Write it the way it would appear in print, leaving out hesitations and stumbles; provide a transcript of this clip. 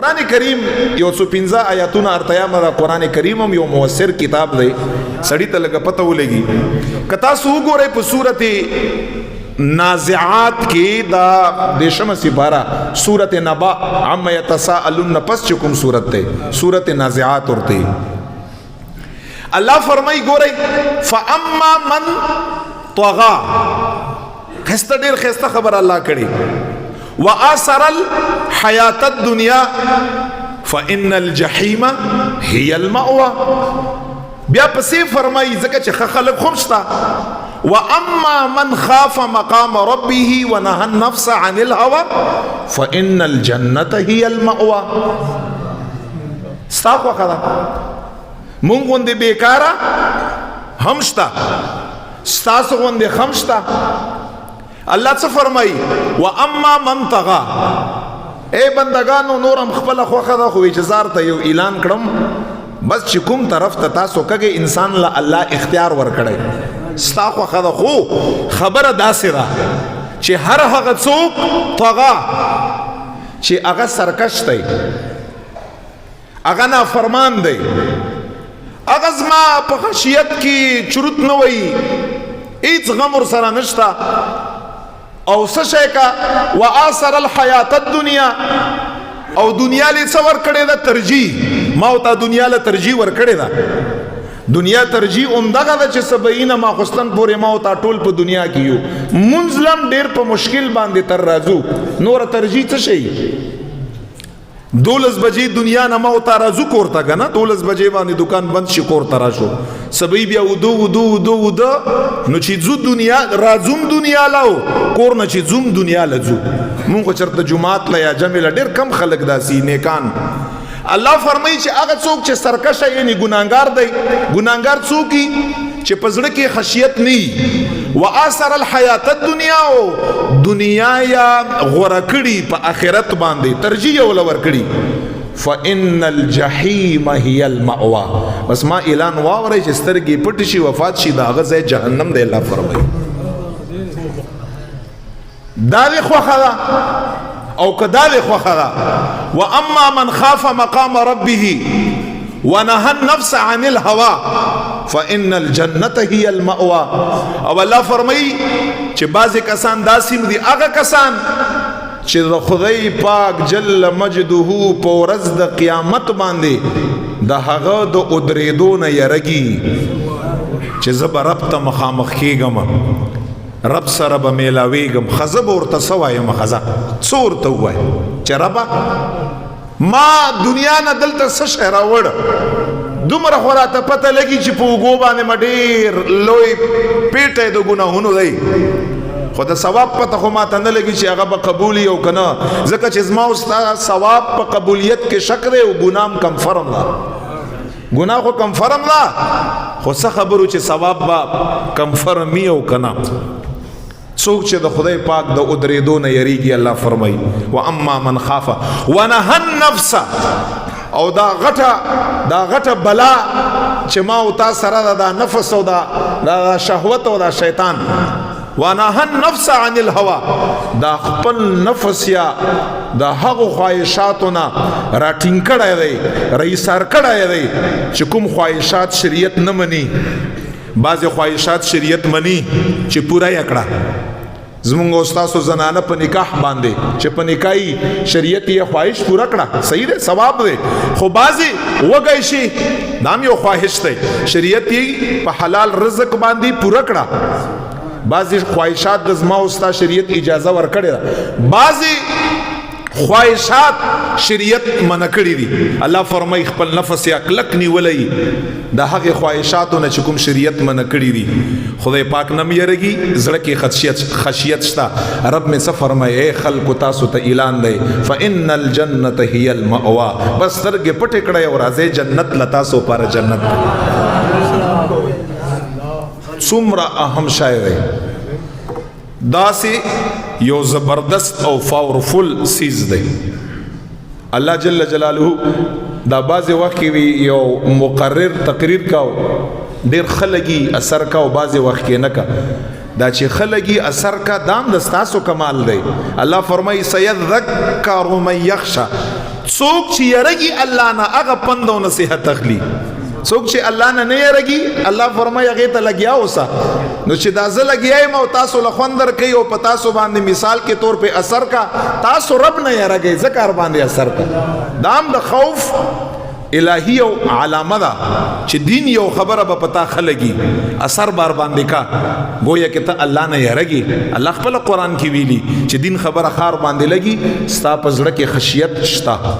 قرآن کریم یو 115 آیاتونه ارتیامه دا قرآن کریم هم یو موثر کتاب دی سړی ته لږه پته ولګي که تاسو وګورئ په صورت نازعات کې دا دیشمه سپاره صورت نبا عما یتساءلون پس چې کوم صورت دی صورت نازعات ورته الله فرمای ګورئ فاما من طغى خسته ډیر خسته خبر الله کړي وآثر الحیات الدنیا فإن الجحیم هی المأوى بیا پسې فرمایي ځکه چې خلک خوم شته واما من خاف مقام ربه ونهى النفس عن الهوى فإن الجنة هي المأوى ستا خوښه ده مونږ غوندې بیکاره هم شته ستاسو غوندې هم شته الله څه فرمایي واما من طغى اے بندگانو نورم خپل خوخه ده خو اجازه ته یو اعلان کړم بس چې کوم طرف ته تاسو کګه انسان له الله اختیار ورکړي ستا خوخه ده خو خبره داسې ده چې هر هغه څوک طغى چې هغه سرکش دی هغه نافرمان دی هغه زما په خشیت کې چروت نه وایي هیڅ غم ورسره نشته او سشے کا وآثر الحیات الدنیا او دنیا لی څه ورکړې ده ترجیح ما ته دنیا له ترجیح ورکړې ده دنیا ترجیح اومدغه ده چې سبعین ماخستن پورې ما ته ټول په دنیا کې یو منظلم ډیر په مشکل باندې تر راځو نور ترجیح څه شي 12 بجې دنیا نه ما ته راځو کورته کنه 12 بجې باندې دکان بند شي کورته راشو سبې بیا ودو نو چې زو دنیا راځوم دنیا لاو کور نه چې زوم دنیا لزو مونږ چرته جمعات لا یا جمع ډیر کم خلک داسي نیکان الله فرمایي چې هغه څوک چې سرکشه یعنی ګناګار دی ګناګار څوک چې پزړه کې خشیت نه وآثر الحیات الدنیا دنیا یا غورکړي په آخرت باندې ترجیح ولور کړي فإن الجحیم هی المأوى بس ما اعلان واوري چې سترګې پټ شي وفات شي دا غزه جهنم دی الله فرمایي دا دی خوخه او کدا دی خوخه واما من خاف مقام ربه ونهى النفس عن الهوى فإن الجنة هي المأوى او الله فرمایي چې بعضی کسان داسیم دي هغه کسان چې د خدای پاک جل مجده په ورځ د قیامت باندې د هغه د ادریدو نه یریږي چې زه به رب ته مخامخ کېږم رب سره به میلاویږم ښځه به ورته څه وایم ښځه څه ورته ووایم چې ربه ما دنیا نه دلته څه شی راوړ دومره خو راته پته لګي چې په اوږو باندې مې ډېر لوی پیټی د ګناهونو دی خو د ثواب پته خو ماته نه لګي چې هغه به قبول وي او که نه ځکه چې زما او ستا ثواب په قبولیت کې شک دی او ګناه هم کنفرم ده ګناه خو کنفرم ده خو څه خبرو چې ثواب به کنفرم وي او که نه څوک چې د خدای پاک د ادریدو نه یریږي الله فرمایي واما من خاف ونهى النفس او دا غټه بلا چې ما او تا سره دا نفس او دا شهوت او دا شیطان ونهى النفس عن الهوى دا خپل نفس یا دا هغه خواهشاتونه راټینګ کړی دی رئیسار کړی دی چې کوم خواهشات شریعت نه مني بعضې خواهشات شریعت مني چې پوره یې کړه زمونږ استاسو زنانه په نکاح باندې چې په نکاحي شریعت یې خواهش پوره کړه صحیح دی ثواب دی خو بعضې وږی شي دا هم یو خواهش دی شریعت یې په حلال رزق باندې پوره کړه بعضې خواهشات د زما استا شریعت اجازه ورکړې ده بعضې خواهشات شریعت منع کړی دي الله فرمای خپل نفس یا کلک نیولی د هغه خواهشاتو نه چې کوم شریعت منع کړی دي خدای پاک نم یریږي زړه کې خشیت شته رب مې څه فرمای اے خلکو تاسو ته اعلان دی فإن الجنة هي المأوى بس سترګې پټې کړئ او راځئ جنت له تاسو پر جنت څومره اهم شی دی داسې یو زبردست او پاورفل سیز دی الله جل جلاله دا بعضې وخت کې وي یو مقرر تقریر کاو ډېر خلګي اثر کا او بعضې وخت کې نه کا دا چې خلګي اثر کا دام د ستاسو کمال دی الله فرمایي سيذكر من يخشى څوک چې یریږي الله نه هغه پند او نصیحت اخلي. څوک چې الله نه نه یریږي الله فرمایي هغه ته لګیا اوسه. نو چې دا زه لګیایم او تاسو له خوند درکوي او په تاسو باندې مثال کې طور په اثر کا تاسو رب نه یریږئ ذکر باندې اثر کا. دام د خوف الہی او علامه ده چې دین یو خبره به پتا خلګي اثر بار باندې کا گویا کې ته الله نه یریږي. الله خپل قرآن کې ویلي چې دین خبره خار باندې لګي ستا په زړه کې خشیت شته.